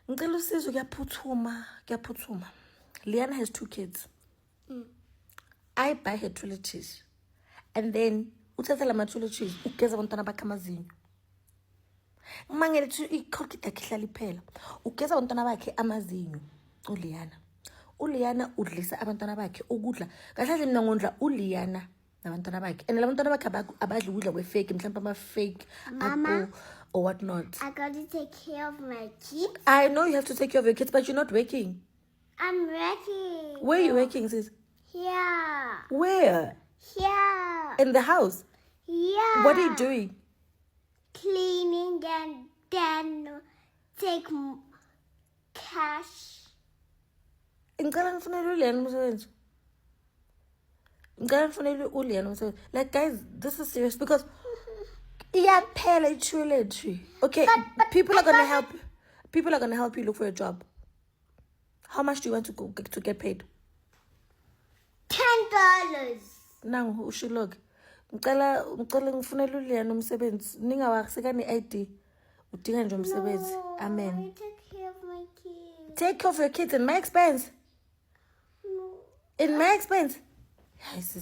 Ngicela usizo kuyaphuthuma. Liana has 2 kids. I buy her toiletries. And then uthatha lama toiletries ugeza abantwana bakhe amazinyo. Ngimangele ukuthi iColgate yakhe ihlala iphela. Ugeza abantwana bakhe amazinyo uLiana udlisa abantwana bakhe ukudla. Kahle mina ngondla uLiana nabantwana bakhe. And labantwana bakhe abadla ukudla kwe-fake, mhlawumbe ama-fake apple or what not. I got to take care of my kids. I know you have to take care of your kids, but you're not working. I'm working. Where are you working, sis? Here. Where? Here. In the house? Yeah. What are you doing? Cleaning and then take cash. Ngicela ngifunele uLiana umsebenzi. Ngicela ngifunele uLiana umsebenzi. Like guys, this is serious because iyaphela i-toiletry. Okay, people are gonna help. People are gonna help you look for a job. How much do you want to get paid? $10. Nangu ushilog. Ngicela ngifunele uLiana umsebenzi. Ningawakiseka ne-ID. Udinga nje umsebenzi. Amen. I take care of my kids. Take care of your kids in my expense. No. In my expense. Yes.